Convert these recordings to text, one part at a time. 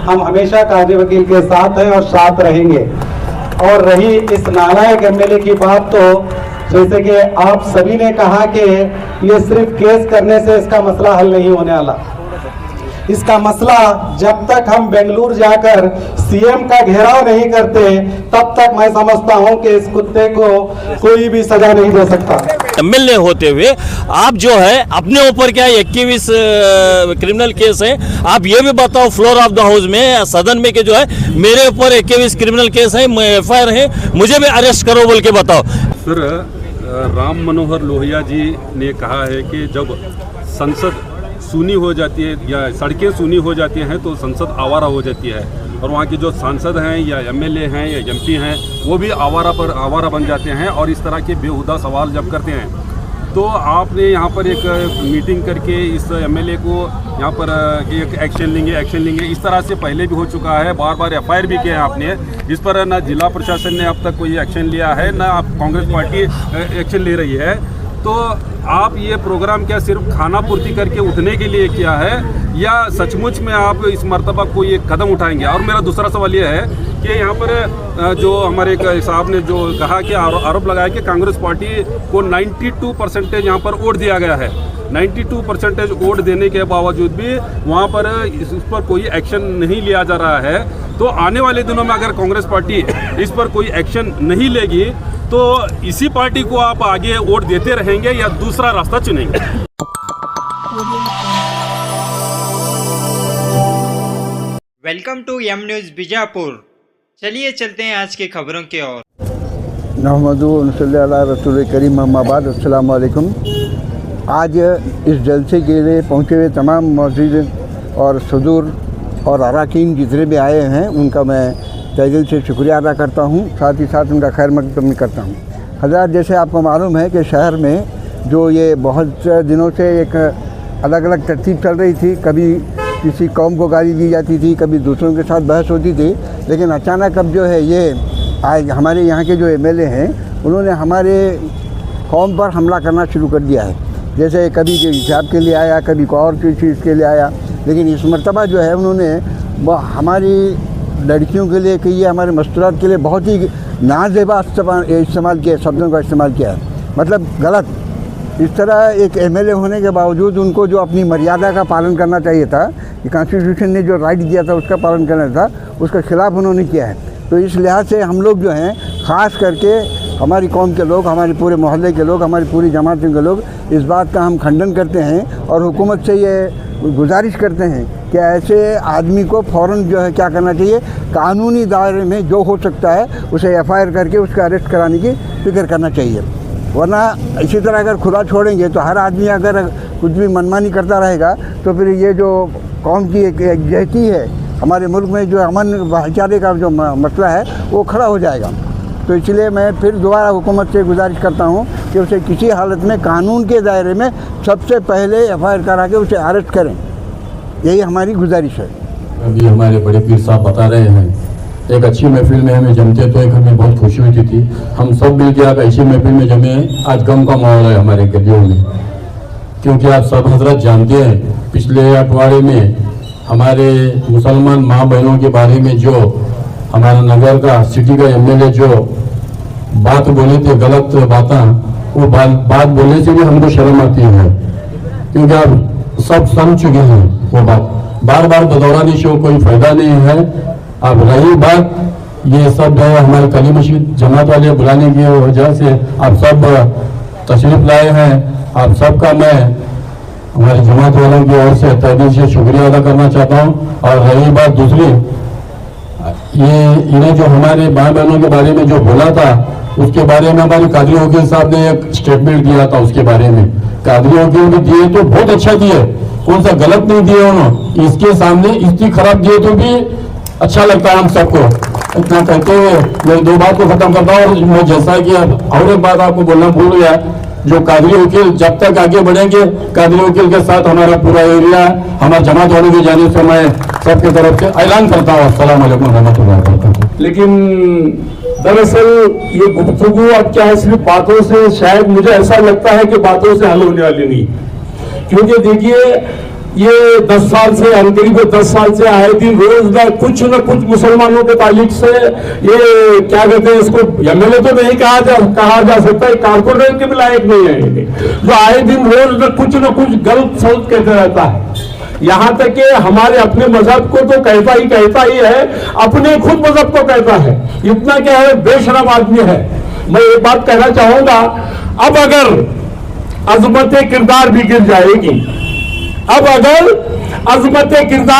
हम हमेशा काजी वकील के साथ हैं और साथ रहेंगे। और रही इस नालायक एमएलए की बात, तो जैसे कि आप सभी ने कहा कि ये सिर्फ केस करने से इसका मसला हल नहीं होने वाला। इसका मसला जब तक हम बेंगलुरु जाकर सीएम का घेराव नहीं करते तब तक मैं समझता हूं कि इस कुत्ते को कोई भी सजा नहीं दे सकता। एमएलए होते हुए आप जो है अपने ऊपर क्या 21 क्रिमिनल केस है, आप ये भी बताओ फ्लोर ऑफ द हाउस में, सदन में के जो है मेरे ऊपर 21 क्रिमिनल केस है, एफआईआर है, मुझे भी अरेस्ट करो बोल के बताओ। सर, राम मनोहर लोहिया जी ने कहा है कि जब संसद सूनी हो जाती है या सड़कें सूनी हो जाती हैं तो संसद आवारा हो जाती है, और वहाँ के जो सांसद हैं या एमएलए हैं या एमपी हैं वो भी आवारा बन जाते हैं और इस तरह के बेहुदा सवाल जब करते हैं। तो आपने यहाँ पर एक मीटिंग करके इस एमएलए को यहाँ पर एक एक्शन लेंगे इस तरह से पहले भी हो चुका है, बार बार एफआईआर भी किया है आपने, जिस पर ना जिला प्रशासन ने अब तक कोई एक्शन लिया है ना आप कांग्रेस पार्टी एक्शन ले रही है। तो आप ये प्रोग्राम क्या सिर्फ खाना पूर्ति करके उठने के लिए किया है या सचमुच में आप इस मर्तबा कोई एक कदम उठाएंगे? और मेरा दूसरा सवाल ये है कि यहाँ पर जो हमारे साहब ने जो कहा कि आरोप लगाया कि कांग्रेस पार्टी को 92% यहाँ पर वोट दिया गया है, 92% वोट देने के बावजूद भी वहाँ पर इस पर कोई एक्शन नहीं लिया जा रहा है। तो आने वाले दिनों में अगर कांग्रेस पार्टी इस पर कोई एक्शन नहीं लेगी तो इसी पार्टी को आप आगे वोट देते रहेंगे या दूसरा रास्ता चुनेंगे? Welcome to M news Bijapur. चलिए चलते हैं आज की खबरों की ओर। रसूल करीम अम्माबाद, अस्सलाम वालेकुम। आज इस जलसे के लिए पहुँचे हुए तमाम मौजूद और सदूर और अरकान जितने भी आए हैं उनका मैं तहे दिल से शुक्रिया अदा करता हूँ, साथ ही साथ उनका खैर मकदम करता हूँ। हज़रात, जैसे आपको मालूम है कि शहर में जो ये बहुत दिनों से एक अलग अलग तरतीब चल रही थी, कभी किसी कौम को गाली दी जाती थी, कभी दूसरों के साथ बहस होती थी, लेकिन अचानक अब जो है ये आज हमारे यहाँ के जो एमएलए हैं उन्होंने हमारे कौम पर हमला करना शुरू कर दिया है। जैसे कभी हिजाब के लिए आया, कभी कोई और चीज़ के लिए आया, लेकिन इस मरतबा जो है उन्होंने हमारी लड़कियों के लिए कि ये हमारे मस्तूरात के लिए बहुत ही नाजेबा इस्तेमाल किया, शब्दों का इस्तेमाल किया है, मतलब गलत। इस तरह एक एमएलए होने के बावजूद उनको जो अपनी मर्यादा का पालन करना चाहिए था, कि कॉन्स्टिट्यूशन ने जो राइट दिया था उसका पालन करना था, उसका खिलाफ उन्होंने किया है। तो इस लिहाज से हम लोग जो हैं, ख़ास करके हमारी कौम के लोग, हमारे पूरे मोहल्ले के लोग, हमारी पूरी जमातों के लोग इस बात का हम खंडन करते हैं और हुकूमत से ये गुजारिश करते हैं कि ऐसे आदमी को फ़ौरन जो है क्या करना चाहिए, कानूनी दायरे में जो हो सकता है उसे एफआईआर करके उसका अरेस्ट कराने की फ़िक्र करना चाहिए। वरना इसी तरह अगर खुला छोड़ेंगे तो हर आदमी अगर कुछ भी मनमानी करता रहेगा तो फिर ये जो कौम की एक यकजहती है, हमारे मुल्क में जो अमन भाईचारे का जो मसला है वो खड़ा हो जाएगा। तो इसलिए मैं फिर दोबारा हुकूमत से गुजारिश करता हूँ कि उसे किसी हालत में कानून के दायरे में सबसे पहले एफआईआर करा के उसे अरेस्ट करें, यही हमारी गुजारिश है। अभी हमारे बड़े पीर साहब बता रहे हैं, एक अच्छी महफिल में हमें जमते तो एक हमें बहुत खुशी होती थी। हम सब मिल के आप ऐसी महफिल में जमे, आज गम का माहौल है हमारे गलियों में, क्योंकि आप सब हजरत जानते हैं पिछले अखबारे में हमारे मुसलमान माँ बहनों के बारे में जो हमारा नगर का सिटी का एमएलए जो बात बोले थे, गलत बातें, वो बात बोलने से भी हमको शर्म आती है, क्योंकि आप सब समझ चुके हैं वो बात, बार बार दोहराने से कोई फायदा नहीं है। अब रही बात ये सब हमारे कली मस्जिद जमात वाले बुलाने की वजह से आप सब तशरीफ लाए हैं, आप सबका मैं हमारे जमात वालों की ओर से तहे दिल से शुक्रिया अदा करना चाहता हूँ। और रही बात दूसरी, ये इन्हें जो हमारे भाई बहनों के बारे में जो बोला था उसके बारे में हमारे कादरी वकील साहब ने एक स्टेटमेंट दिया था, उसके बारे में कादरी वकील भी दिए तो बहुत अच्छा दिए, कौन सा गलत नहीं दिए उन्होंने, इसके सामने इतनी खराब दिए तो भी अच्छा लगता है हम सबको। इतना कहते हुए मैं दो बात को खत्म करता हूँ। मैं जैसा कि और एक बात आपको बोलना भूल गया, जो कादरी वकील जब तक आगे बढ़ेंगे, कादरी वकील के साथ हमारा पूरा एरिया, हमारा जमात वालों की जाने से मैं सबके तरफ से ऐलान करता हूँ अस्सलाम वालेकुम रहमतुल्लाहि व बरकातहू। लेकिन दरअसल ये गुफ्तगू अब क्या है, सिर्फ बातों से, शायद मुझे ऐसा लगता है कि बातों से हल होने वाली नहीं, क्योंकि देखिए ये 10 साल से करीब 10 साल से आए दिन रोज कुछ न कुछ मुसलमानों के ताल्लुक से ये क्या कहते हैं इसको एमएलए तो नहीं कहा जा सकता, कारपोरेटर के भी लायक नहीं है, जो आए दिन रोज न कुछ गलत सलत कहते रहता है। यहाँ तक कि हमारे अपने मजहब को तो कहता ही है, अपने खुद मजहब को कहता है। इतना क्या है, बेशरम आदमी है। मैं एक बात कहना चाहूंगा, अब अगर अजमत किरदार भी गिर जाएगी,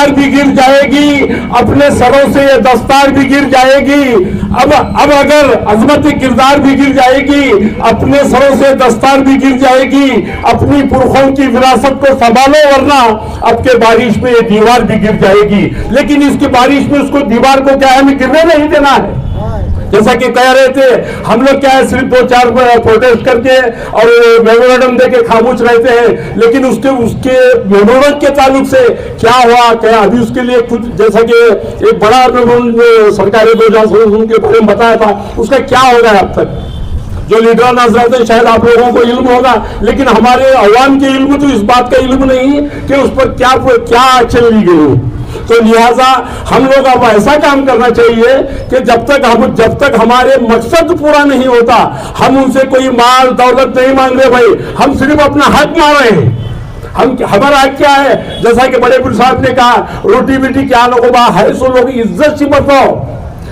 भी गिर जाएगी, अपने सरों से ये दस्तार भी गिर जाएगी। अब अगर अजमत किरदार भी गिर जाएगी, अपने सरों से दस्तार भी गिर जाएगी। अपनी पुरखों की विरासत को संभालो, वरना अब के बारिश में ये दीवार भी गिर जाएगी। लेकिन इसकी बारिश में उसको दीवार को क्या है, हमें गिरने नहीं देना है। जैसा कि कह रहे थे, हम लोग क्या है, सिर्फ 2-4 प्रोटेस्ट करके और मेमोरेंडम देके खामोश रहते हैं, लेकिन उसके मेमोरेंडम के ताल्लुक से क्या हुआ, क्या अभी उसके लिए कुछ, जैसा कि एक बड़ा सरकारी 2016 के बारे में बताया था, उसका क्या हो गया अब तक। जो लीडर नजर थे, शायद आप लोगों को इल्म होगा, लेकिन हमारे अवाम के इल्म तो इस बात का इल्म नहीं कि उस पर क्या एक्शन ली गई। तो लिहाजा हम लोग अब ऐसा काम करना चाहिए कि जब तक हमारे मकसद पूरा नहीं होता, हम उनसे कोई माल दौलत नहीं मांग रहे भाई, हम सिर्फ अपना हक मांग रहे हैं। हमारा हक क्या है, जैसा कि बड़े पीर साहब ने कहा, रोटी बेटी क्या लोगों बा है, सो लोग इज्जत से बताओ।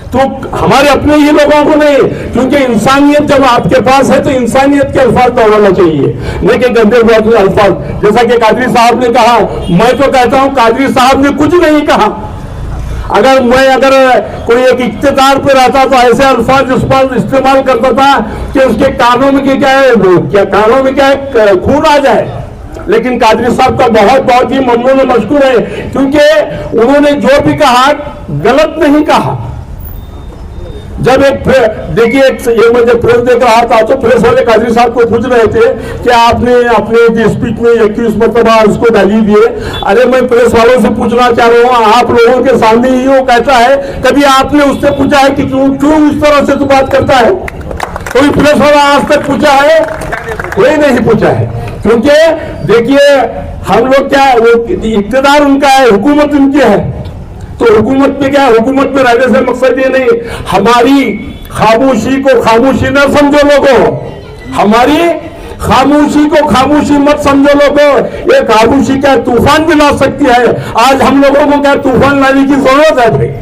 तो हमारे अपने ही लोगों को नहीं, क्योंकि इंसानियत जब आपके पास है तो इंसानियत के अल्फाज दोहराना चाहिए, नहीं कि गंदे अल्फाज। जैसा कि कादरी साहब ने कहा, मैं तो कहता हूं कादरी साहब ने कुछ नहीं कहा। अगर कोई एक इख्तिदार पे रहता तो ऐसे अल्फाज इस्तेमाल करता था कि उसके कानों में कानों में खून आ जाए। लेकिन कादरी साहब का बहुत ही ममनून मशकूर है, क्योंकि उन्होंने जो भी कहा गलत नहीं कहा। जब देखिए मैं जब प्रेस देख रहा था तो प्रेस वाले कादरी साहब को पूछ रहे थे कि आपने अपने स्पीच में 21 मरतबा उसको गाली दिए। अरे मैं प्रेस वालों से पूछना चाह रहा हूँ, आप लोगों के सामने ही वो कहता है, कभी आपने उससे पूछा है कि क्यों इस तरह से तू बात करता है? कोई प्रेस वाला आज तक पूछा है? कोई नहीं पूछा है। क्योंकि देखिए हम लोग क्या, वो इख्तिदार उनका है, हुकूमत उनकी है, तो हुकूमत में क्या, हुकूमत में रहने से मकसद ये नहीं, हमारी खामोशी को खामोशी न समझो लोगों, हमारी खामोशी को खामोशी मत समझो लोगों। ये खामोशी क्या तूफान भी ला सकती है। आज हम लोगों को क्या तूफान लाने की जरूरत है भाई?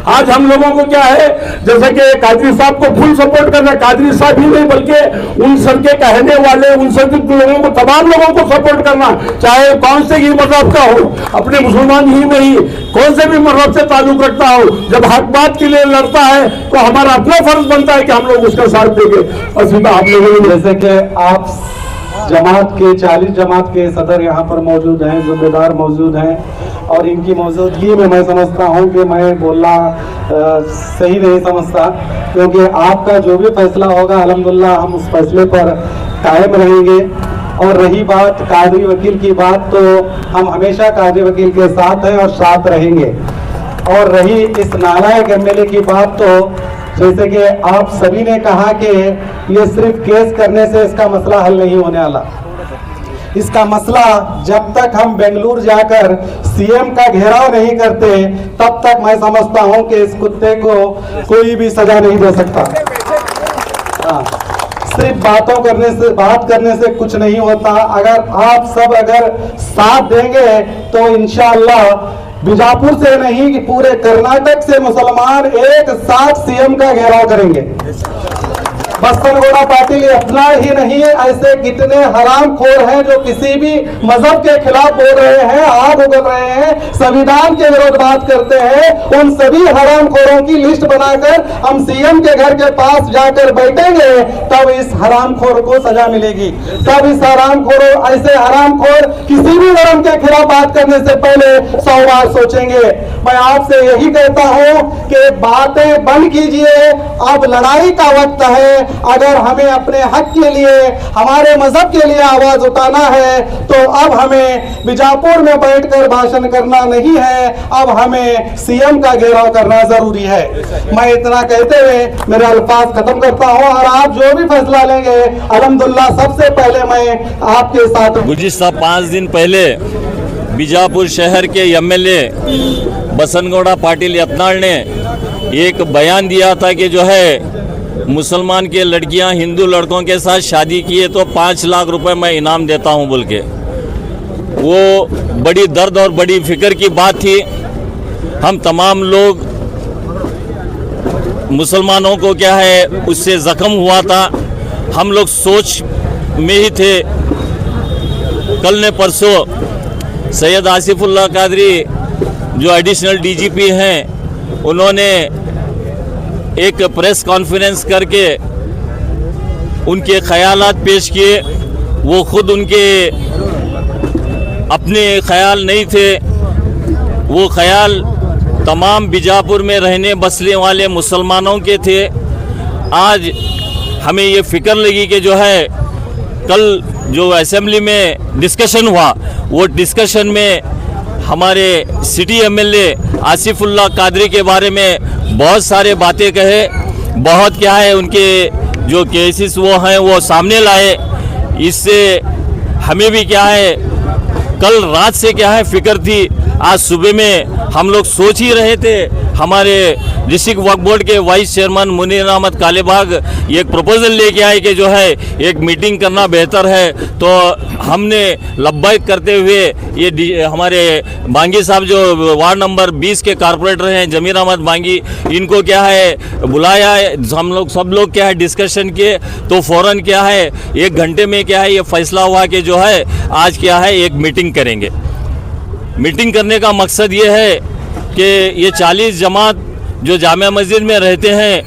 आज हम लोगों को क्या है, जैसे कि कादरी साहब को फुल सपोर्ट करना, कादरी साहब ही नहीं बल्कि उन सब के कहने वाले, उन सब लोगों को, तमाम लोगों को सपोर्ट करना, चाहे कौन से ही मजहब का हो, अपने मुसलमान ही नहीं, कौन से भी मजहब से ताल्लुक रखता हो, जब हक बात के लिए लड़ता है तो हमारा अपना फर्ज बनता है कि हम लोग उसका साथ देंगे। और सीधा आप लोगों ने, जैसे कि आप जमात के 40 जमात के सदर यहाँ पर मौजूद हैं, जिम्मेदार मौजूद हैं, और इनकी मौजूदगी में मैं समझता हूँ कि मैं बोलना सही नहीं समझता, क्योंकि आपका जो भी फैसला होगा अल्हम्दुलिल्लाह हम उस फैसले पर कायम रहेंगे। और रही बात कादरी वकील की बात, तो हम हमेशा कादरी वकील के साथ हैं और साथ रहेंगे। और रही इस नालायक एमएलए की बात, तो जैसे कि आप सभी ने कहा कि ये सिर्फ केस करने से इसका मसला हल नहीं होने वाला। इसका मसला जब तक हम बेंगलुरु जाकर सीएम का घेराव नहीं करते, तब तक मैं समझता हूं कि इस कुत्ते को कोई भी सजा नहीं दे सकता। सिर्फ बात करने से कुछ नहीं होता। अगर आप सब साथ देंगे तो इंशाअल्लाह बीजापुर से नहीं कि पूरे कर्नाटक से मुसलमान एक साथ सीएम का घेराव करेंगे। बस्तनगौड़ा पाटिल अपना ही नहीं है, ऐसे कितने हरामखोर हैं जो किसी भी मजहब के खिलाफ बोल रहे हैं, आग उगल रहे हैं, संविधान के विरोध बात करते हैं। उन सभी हरामखोरों की लिस्ट बनाकर हम सीएम के घर के पास जाकर बैठेंगे, तब इस हरामखोर को सजा मिलेगी। तब इस हरामखोरों, ऐसे हरामखोर किसी भी धर्म के खिलाफ बात करने से पहले 100 बार सोचेंगे। मैं आपसे यही कहता हूं कि बातें बंद कीजिए, अब लड़ाई का वक्त है। अगर हमें अपने हक के लिए, हमारे मजहब के लिए आवाज उठाना है, तो अब हमें बीजापुर में बैठकर भाषण करना नहीं है, अब हमें सीएम का घेराव करना जरूरी है। मैं इतना कहते हुए मेरे अल्फाज खत्म करता हूं, और आप जो भी फैसला लेंगे अल्हम्दुलिल्लाह सबसे पहले मैं आपके साथ। गुज़िश्ता 5 दिन पहले बीजापुर शहर के एमएलए बसनगौड़ा पाटिल यत्नाल ने एक बयान दिया था कि जो है मुसलमान के लड़कियां हिंदू लड़कों के साथ शादी किए तो 5 लाख रुपए मैं इनाम देता हूं बोल के। वो बड़ी दर्द और बड़ी फिक्र की बात थी। हम तमाम लोग मुसलमानों को क्या है उससे ज़ख्म हुआ था। हम लोग सोच में ही थे। कल ने परसों सैयद आसिफुल्लाह कादरी जो एडिशनल डीजीपी हैं उन्होंने एक प्रेस कॉन्फ्रेंस करके उनके ख्यालात पेश किए। वो खुद उनके अपने ख्याल नहीं थे, वो ख्याल तमाम बीजापुर में रहने बसने वाले मुसलमानों के थे। आज हमें ये फ़िक्र लगी कि जो है कल जो असेंबली में डिस्कशन हुआ वो डिस्कशन में हमारे सिटी एमएलए आसिफुल्लाह कादरी के बारे में बहुत सारे बातें कहे। बहुत क्या है उनके जो केसेस वो हैं वो सामने लाए। इससे हमें भी क्या है कल रात से क्या है फिक्र थी। आज सुबह में हम लोग सोच ही रहे थे। हमारे डिस्ट्रिक्ट वक्फ बोर्ड के वाइस चेयरमैन मुनीर अहमद कालेबाग एक प्रपोजल लेके आए कि जो है एक मीटिंग करना बेहतर है। तो हमने लब्बैक करते हुए ये हमारे बांगी साहब जो वार्ड नंबर 20 के कारपोरेटर हैं जमीर अहमद बांगी, इनको क्या है बुलाया। हम लोग सब लोग क्या है डिस्कशन किए तो फ़ौरन क्या है 1 घंटे में क्या है ये फैसला हुआ कि जो है आज क्या है एक मीटिंग करेंगे। मीटिंग करने का मकसद ये है कि ये 40 जमात जो जामिया मस्जिद में रहते हैं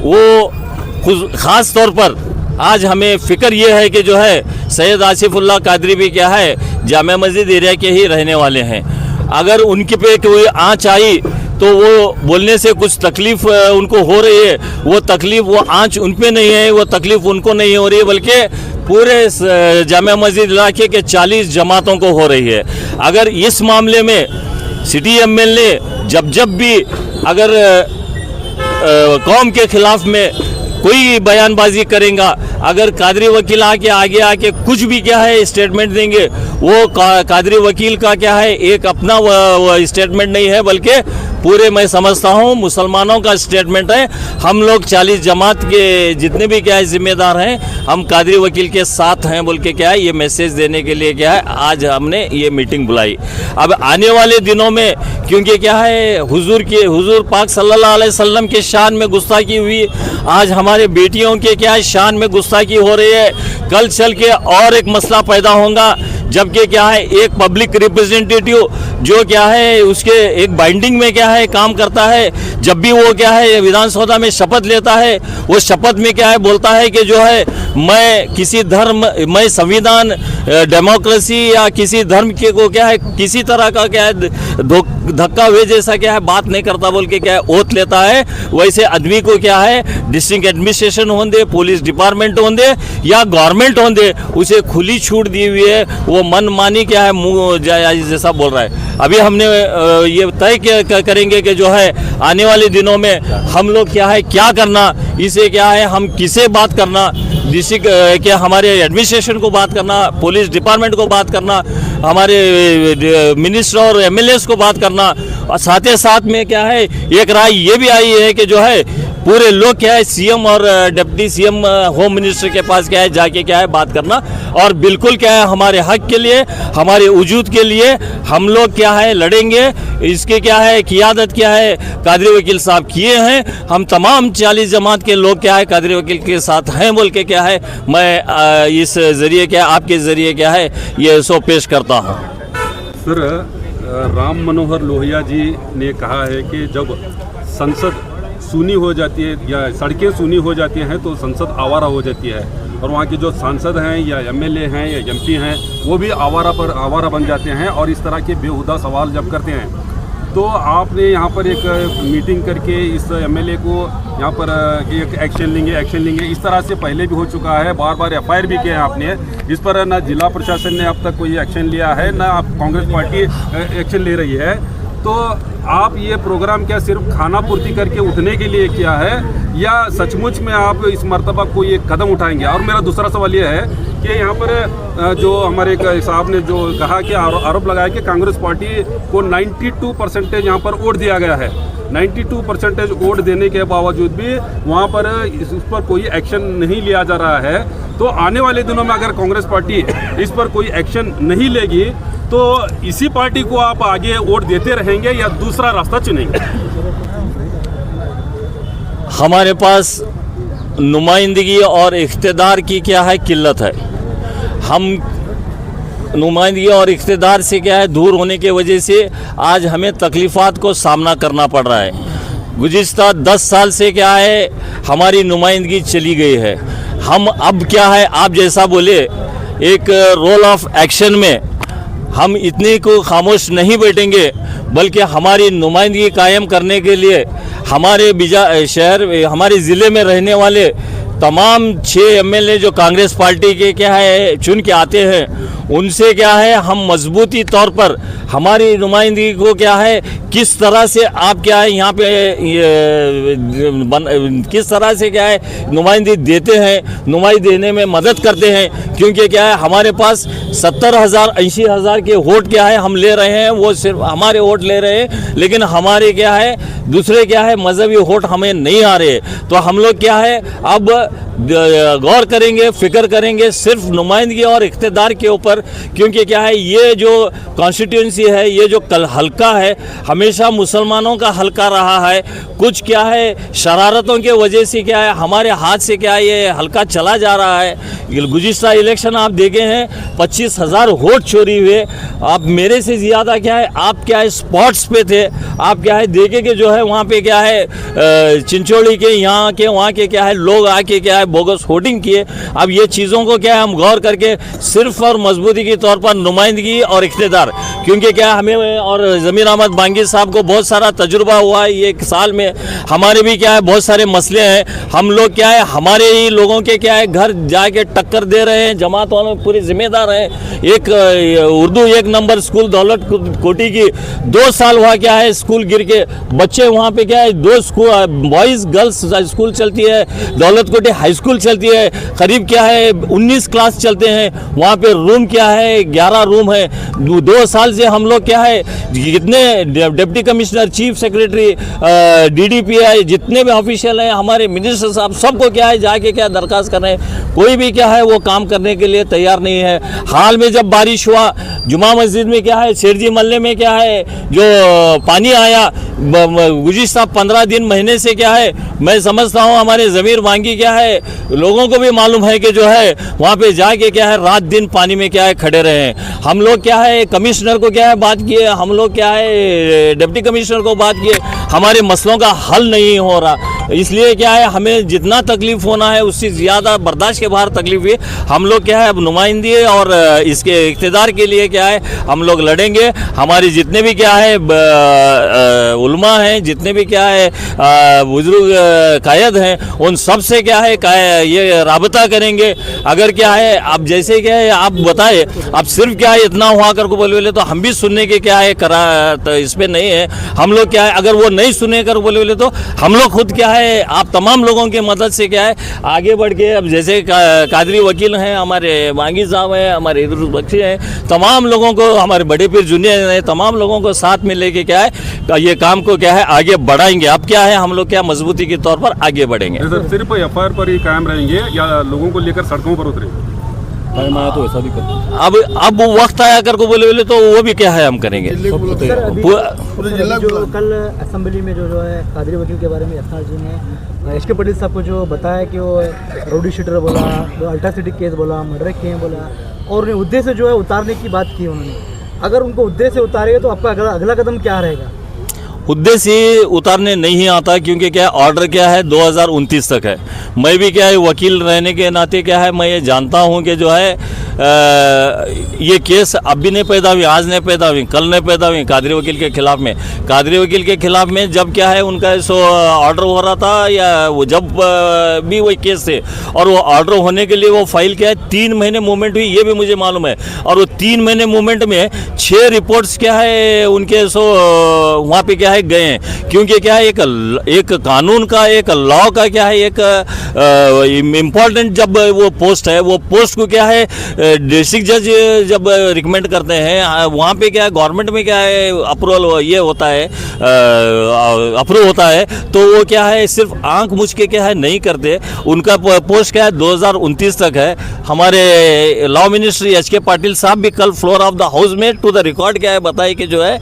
वो ख़ास तौर पर आज हमें फ़िक्र ये है कि जो है सैयद आसिफुल्लाह कादरी भी क्या है जामिया मस्जिद एरिया के ही रहने वाले हैं। अगर उनके पे कोई आँच आई तो वो बोलने से कुछ तकलीफ़ उनको हो रही है। वो तकलीफ़ वो आँच उन पे नहीं है, वो तकलीफ़ उनको नहीं हो रही है, बल्कि पूरे जामिया मस्जिद इलाके के 40 जमातों को हो रही है। अगर इस मामले में सिटी एमएलए जब भी अगर कौम के खिलाफ में कोई बयानबाजी करेगा, अगर कादरी वकील आगे आके कुछ भी क्या है स्टेटमेंट देंगे, वो कादरी वकील का क्या है एक अपना स्टेटमेंट नहीं है, बल्कि पूरे मैं समझता हूँ मुसलमानों का स्टेटमेंट है। हम लोग 40 जमात के जितने भी क्या है जिम्मेदार हैं, हम कादरी वकील के साथ हैं बोल के क्या है ये मैसेज देने के लिए क्या है आज हमने ये मीटिंग बुलाई। अब आने वाले दिनों में क्योंकि क्या है हुजूर पाक सल्लल्लाहु अलैहि वसल्लम के शान में गुस्ताखी हुई, आज हमारे बेटियों के क्या है शान में गुस्ताखी हो रही है। कल चल के और एक मसला पैदा होगा जबकि क्या है एक पब्लिक रिप्रेजेंटेटिव जो क्या है उसके एक बाइंडिंग में क्या है काम करता है। जब भी वो क्या है विधानसभा में शपथ लेता है, वो शपथ में क्या है बोलता है कि जो है मैं किसी धर्म, मैं संविधान, डेमोक्रेसी या किसी धर्म के को क्या है किसी तरह का क्या है धक्का हुए जैसा क्या है बात नहीं करता बोल के क्या है ओथ लेता है। वैसे आदमी को क्या है डिस्ट्रिक्ट एडमिनिस्ट्रेशन होंदे, पुलिस डिपार्टमेंट होंदे या गवर्नमेंट होंदे, उसे खुली छूट दी हुई है। वो मन मानी क्या है मुँह जैसा बोल रहा है। अभी हमने ये तय करेंगे कि जो है आने वाले दिनों में हम लोग क्या है क्या करना, इसे क्या है हम किसे बात करना, डिस्ट्रिक्ट क्या हमारे एडमिनिस्ट्रेशन को बात करना, पुलिस डिपार्टमेंट को बात करना, हमारे मिनिस्टर और एमएलएस को बात करना, और साथ ही साथ में क्या है एक राय ये भी आई है कि जो है पूरे लोग क्या है सीएम और डिप्टी सीएम होम मिनिस्टर के पास क्या है जाके क्या है बात करना, और बिल्कुल क्या है हमारे हक के लिए, हमारे वजूद के लिए हम लोग क्या है लड़ेंगे। इसके क्या है क़ियादत क्या है कादरी वकील साहब किए हैं। हम तमाम 40 जमात के लोग क्या है कादरी वकील के साथ हैं बोल के क्या है मैं इस ज़रिए क्या आपके ज़रिए क्या है ये सो पेश करता हूँ। सर, राम मनोहर लोहिया जी ने कहा है कि जब संसद सूनी हो जाती है या सड़कें सूनी हो जाती हैं तो संसद आवारा हो जाती है, और वहाँ के जो सांसद हैं या एमएलए हैं या एमपी हैं वो भी आवारा बन जाते हैं और इस तरह के बेहुदा सवाल जब करते हैं। तो आपने यहाँ पर एक मीटिंग करके इस एमएलए को यहाँ पर एक एक्शन लेंगे इस तरह से पहले भी हो चुका है, बार बार एफआईआर भी किया है आपने इस पर। ना जिला प्रशासन ने अब तक कोई एक्शन लिया है, ना आप कांग्रेस पार्टी एक्शन ले रही है। तो आप ये प्रोग्राम क्या सिर्फ खाना पूर्ति करके उठने के लिए किया है या सचमुच में आप इस मर्तबा कोई एक कदम उठाएंगे? और मेरा दूसरा सवाल ये है कि यहाँ पर जो हमारे एक साहब ने जो कहा कि आरोप लगाया कि कांग्रेस पार्टी को 92% यहाँ पर वोट दिया गया है। 92% वोट देने के बावजूद भी वहाँ पर इस पर कोई एक्शन नहीं लिया जा रहा है। तो आने वाले दिनों में अगर कांग्रेस पार्टी इस पर कोई एक्शन नहीं लेगी तो इसी पार्टी को आप आगे वोट देते रहेंगे या दूसरा रास्ता चुनेंगे? हमारे पास नुमाइंदगी और इख्तिदार की क्या है किल्लत है। हम नुमाइंदगी और इख्तिदार से क्या है दूर होने की वजह से आज हमें तकलीफ़ात को सामना करना पड़ रहा है। गुज़िश्ता 10 साल से क्या है हमारी नुमाइंदगी चली गई है। हम अब क्या है आप जैसा बोले एक रोल ऑफ एक्शन में हम इतने को खामोश नहीं बैठेंगे, बल्कि हमारी नुमाइंदगी कायम करने के लिए हमारे शहर हमारे ज़िले में रहने वाले तमाम 6 एमएलए जो कांग्रेस पार्टी के क्या है चुन के आते हैं उनसे क्या है हम मजबूती तौर पर हमारी नुमाइंदगी को क्या है किस तरह से आप क्या है यहाँ पे किस तरह से क्या है नुमाइंदगी देते हैं, नुमाइंदगी देने में मदद करते हैं। क्योंकि क्या है हमारे पास 70,000 80,000 के वोट क्या है हम ले रहे हैं, वो सिर्फ हमारे वोट ले रहे हैं, लेकिन हमारे क्या है दूसरे क्या है मजहबी वोट हमें नहीं आ रहे। तो हम लोग क्या है अब गौर करेंगे, फिक्र करेंगे सिर्फ नुमाइंदगी और इख्तिदार के ऊपर। क्योंकि क्या है ये जो कॉन्स्टिट्यूंसी है, ये जो कल हल्का है हमेशा मुसलमानों का हल्का रहा है। कुछ क्या है शरारतों के वजह से क्या है हमारे हाथ से क्या है ये हल्का चला जा रहा है। गुज़िश्ता इलेक्शन आप देखे हैं 25,000 वोट चोरी हुए। आप मेरे से ज़्यादा क्या है आप क्या है स्पॉट्स पे थे, आप क्या है देखे कि जो है वहाँ पे क्या है चिंचोड़ी के यहाँ के वहाँ के क्या है लोग आके क्या है बोगस वोटिंग किए। अब ये चीज़ों को क्या है हम गौर करके सिर्फ और मजबूती के तौर पर नुमाइंदगी और इख्तिदार, क्योंकि क्या हमें और ज़मीर अहमद बांगी साहब को बहुत सारा तजुर्बा हुआ है ये एक साल में। हमारे भी क्या है बहुत सारे मसले हैं। हम लोग क्या है हमारे ही लोगों के क्या है घर जाके टक्कर दे रहे हैं, जमात वालों में पूरे जिम्मेदार हैं। एक उर्दू 1 नंबर स्कूल दौलत कोटी की 2 साल हुआ क्या है स्कूल गिर के, बच्चे वहाँ पे क्या है 2 स्कूल बॉयज़ गर्ल्स स्कूल चलती है, दौलत कोटी हाई स्कूल चलती है, करीब क्या है 19 क्लास चलते हैं। वहाँ पे रूम क्या है 11 रूम है। 2 साल से हम लोग क्या है जितने deputy commissioner, chief secretary, DDPI जितने भी ऑफिशियल हैं, हमारे मिनिस्टर साहब सबको क्या है जाके क्या दरखास्त कर रहे हैं, कोई भी क्या है वो काम करने के लिए तैयार नहीं है। हाल में जब बारिश हुआ जुमा मस्जिद में क्या है शेरजी मल्ले में क्या है जो पानी आया गुज़िश्ता 15 दिन महीने से क्या है मैं समझता हूँ हमारे ज़मीर बांगी क्या है लोगों को भी मालूम है कि जो है वहाँ पे जाके क्या है रात दिन पानी में क्या है खड़े रहे हैं। हम लोग क्या है कमिश्नर को क्या है बात किए, हम लोग क्या है डिप्टी कमिश्नर को बात किए, हमारे मसलों का हल नहीं हो रहा। इसलिए क्या है हमें जितना तकलीफ़ होना है उससे ज़्यादा बर्दाश्त के बाहर तकलीफ हुई। हम लोग क्या है अब नुमाइंदगी और इसके इख्तिदार के लिए क्या है हम लोग लड़ेंगे। हमारे जितने भी क्या है उलमा हैं, जितने भी क्या है बुजुर्ग कायद हैं, उन सब से क्या है ये राबता करेंगे। अगर क्या है अब जैसे क्या है आप बताए अब सिर्फ क्या है इतना हुआ कर को बोले तो हम भी सुनने के क्या है करा तो इस पर नहीं है। हम लोग क्या है अगर वो नहीं सुने कर बोले तो हम लोग खुद क्या है आप तमाम लोगों की मदद से क्या है आगे बढ़ के अब जैसे कादरी वकील हैं, हमारे बांगी साहब हैं, हमारे इदरुस बख्शी हैं, तमाम लोगों को हमारे बड़े पीर जूनियर हैं, तमाम लोगों को साथ में लेके क्या है ये काम को क्या है आगे बढ़ाएंगे। अब क्या है हम लोग क्या मजबूती के तौर पर आगे बढ़ेंगे। सिर्फ FIR पर ही कायम रहेंगे या लोगों को लेकर सड़कों पर उतरेंगे? टाइम आया तो ऐसा भी कर अब वक्त आया कर को बोले तो वो भी क्या है हम करेंगे। जो कल असेंबली में जो है कादरी वकील के बारे में यशनाल जी ने HK पटेल साहब को जो बताया कि वो रोडी शीटर बोला, अल्ट्रासिटी केस बोला, मर्डर किए बोला और उन्हें उद्देश्य से जो है उतारने की बात की उन्होंने। अगर उनको उद्देश्य से उतारेगा तो आपका अगला कदम क्या रहेगा? उद्देश्य उतारने नहीं आता क्योंकि क्या ऑर्डर क्या है 2029 तक है। मैं भी क्या है वकील रहने के नाते क्या है मैं ये जानता हूँ कि जो है ये केस अब भी नहीं पैदा हुई, आज नहीं पैदा हुई, कल नहीं पैदा हुई कादरी वकील के खिलाफ में। कादरी वकील के खिलाफ में जब क्या है उनका ऑर्डर हो रहा था या वो जब भी वही केस थे, और वो ऑर्डर होने के लिए वो फाइल क्या है 3 महीने मूवमेंट हुई, ये भी मुझे मालूम है। और वो 3 महीने मूवमेंट में 6 रिपोर्ट्स क्या है उनके वहाँ पे क्या है गए हैं, क्योंकि क्या है एक कानून का, एक लॉ का क्या है एक इम्पॉर्टेंट जब वो पोस्ट है, वो पोस्ट को क्या है डिस्ट्रिक्ट जज जब रिकमेंड करते हैं, वहाँ पे क्या है गवर्नमेंट में क्या है अप्रूवल ये होता है, अप्रूव होता है, तो वो क्या है सिर्फ आंख मुझ के क्या है नहीं करते। उनका पोस्ट क्या है 2029 तक है। हमारे लॉ मिनिस्टर एच.के. पाटिल साहब भी कल फ्लोर ऑफ द हाउस में टू द रिकॉर्ड क्या है बताए कि जो है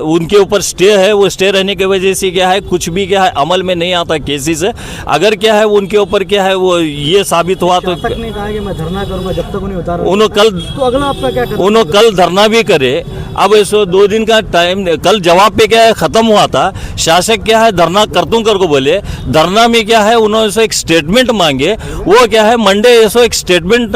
उनके ऊपर स्टे है, वो स्टे रहने की वजह से क्या है कुछ भी क्या है अमल में नहीं आता केसेस है। अगर क्या है उनके ऊपर क्या है वो ये साबित हुआ तो शासक ने कहा कि मैं धरना करूंगा जब तक उन्हें उतार, तो अगला आपका क्या करना? उन्होंने कल धरना भी करे। अब ऐसो 2 दिन का टाइम, कल जवाब पे क्या है खत्म हुआ था, शासक क्या है धरना करतूं कर को बोले, धरना में क्या है उन्होंने ऐसो एक स्टेटमेंट मांगे, वो क्या है मंडे ऐसो एक स्टेटमेंट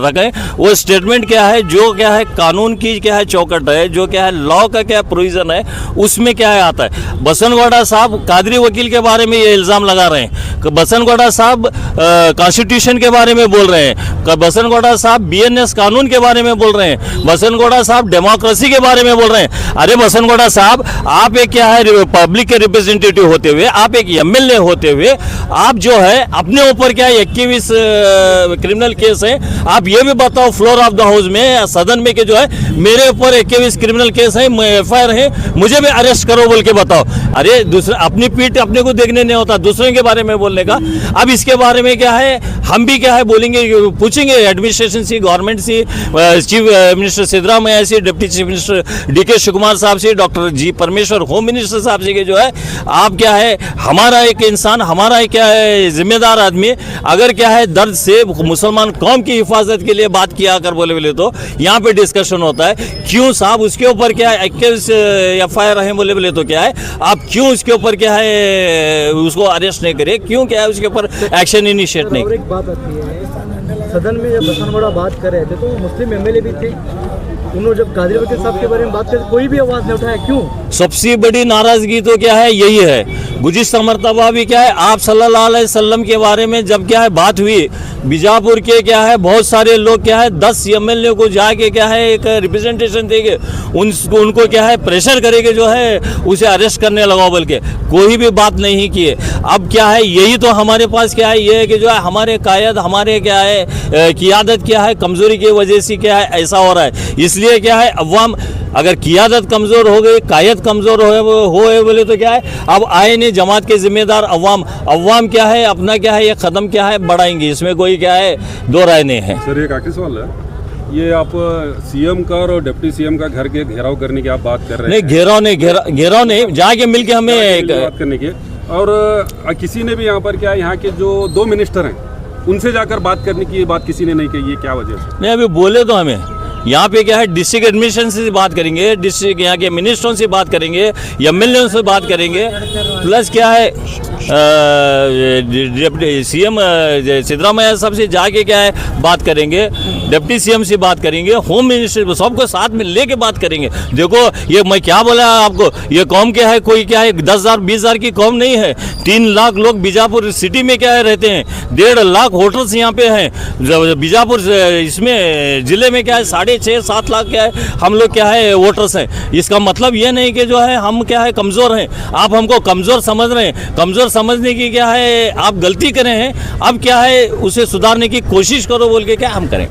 रखे। वो स्टेटमेंट क्या है जो क्या है कानून की क्या है चौकट है, जो क्या है लॉ का क्या प्रोविजन है, उसमें क्या है आता है। बसनगौड़ा साहब कादरी वकील के बारे में ये इल्ज़ाम लगा रहे हैं, बसनगौड़ा साहब कॉन्स्टिट्यूशन के बारे में बोल रहे हैं, बसनगौड़ा साहब बीएनएस कानून के बारे में बोल रहे हैं, बसनगौड़ा साहब डेमोक्रेसी के बारे में बोल रहे हैं। अरे बसनगौड़ा साहब, आप एक क्या है पब्लिक के रिप्रेजेंटेटिव होते हुए, आप एक एमएलए होते हुए, आप जो है अपने ऊपर क्या है 21 क्रिमिनल केस है, आप ये भी बताओ फ्लोर ऑफ द हाउस में सदन में कि जो है मेरे ऊपर 21 क्रिमिनल केस है, एफआईआर है, मुझे भी अरेस्ट करो बोल के बताओ। अरे दूसरा अपनी पीठ अपने को देखने नहीं होता, दूसरों के बारे में बोलने का। अब इसके बारे में क्या है हम भी क्या है बोलेंगे, पूछेंगे एडमिनिस्ट्रेशन से, गवर्नमेंट से, चीफ मिनिस्टर सिद्धरामैया से, deputy chief minister D K Shivakumar साहब से, डॉक्टर जी परमेश्वर होम मिनिस्टर साहब से कि जो है आप क्या है हमारा एक इंसान, हमारा क्या है जिम्मेदार आदमी, अगर क्या है दर्द से मुसलमान कौम की हिफाजत के लिए बात किया कर बोले तो यहाँ पे डिस्कशन होता है। क्यों साहब उसके ऊपर क्या है 21 एफआईआर है बोले तो क्या है आप क्यों उसके ऊपर क्या है उसको अरेस्ट नहीं करे, क्यों क्या है उसके ऊपर एक्शन इनिशिएट नहीं। और एक बात आती है सदन में जब बसनगौड़ा बात कर रहे थे तो मुस्लिम एमएलए भी थे, उन्होंने जब कादरी वकील साहब के बारे में बात करी कोई भी आवाज नहीं उठाया, क्यों? सबसे बड़ी नाराजगी तो क्या है यही है। गुज़िश्ता मरतबा भी क्या है आप सल्लल्लाहु अलैहि वसल्लम के बारे में जब क्या है बात हुई, बीजापुर के क्या है बहुत सारे लोग क्या है 10 एमएलए को जाके क्या है एक रिप्रेजेंटेशन देंगे, उनको क्या है प्रेशर करेंगे जो है उसे अरेस्ट करने लगाओ बोल के, कोई भी बात नहीं किए। अब क्या है यही तो हमारे पास क्या है ये है कि जो है हमारे कायद, हमारे क्या है क़ियादत क्या है कमज़ोरी की वजह से क्या है ऐसा हो रहा है। इसलिए क्या है अवाम अगर क़ियादत कमज़ोर हो गई, कायद कमज़ोर हो बोले तो क्या है अब आए नहीं जमात के जिम्मेदार अवाम क्या है अपना क्या है ये कदम क्या है बढ़ाएंगे, इसमें कोई क्या है दो राय नहीं है। सर एक आखिरी सवाल है, ये आप सीएम का और डिप्टी सीएम का घर के घेराव करने की आप बात कर रहे हैं? नहीं घेराव नहीं, जाके मिलके हमें बात करने की, और किसी ने भी यहाँ पर क्या यहाँ के जो 2 मिनिस्टर हैं उनसे जाकर बात करने की बात किसी ने नहीं कही, ये क्या वजह से? नहीं अभी बोले तो हमें यहाँ पे क्या है डिस्ट्रिक्ट एडमिनिस्ट्रेशन से बात करेंगे, डिस्ट्रिक्ट यहाँ के मिनिस्टरों से बात करेंगे, एमएलए से बात करेंगे, प्लस क्या है डिप्टी सीएम सिद्धरामैया साहब से जाके क्या है बात करेंगे, डिप्टी सीएम से बात करेंगे, होम मिनिस्टर सबको साथ में लेके बात करेंगे। देखो ये मैं क्या बोला आपको, ये कौम क्या है कोई क्या है 10,000 20,000 की कौम नहीं है, 3 लाख लोग बीजापुर सिटी में क्या है रहते हैं, 1.5 लाख वोटर्स यहाँ पे हैं बीजापुर इसमें ज़िले में क्या है 6.5-7 लाख क्या है हम लोग क्या है वोटर्स हैं। इसका मतलब ये नहीं कि जो है हम क्या है कमज़ोर हैं, आप हमको कमज़ोर समझ रहे हैं, कमज़ोर समझने की क्या है आप गलती करें हैं, अब क्या है उसे सुधारने की कोशिश करो बोल के क्या हम करें।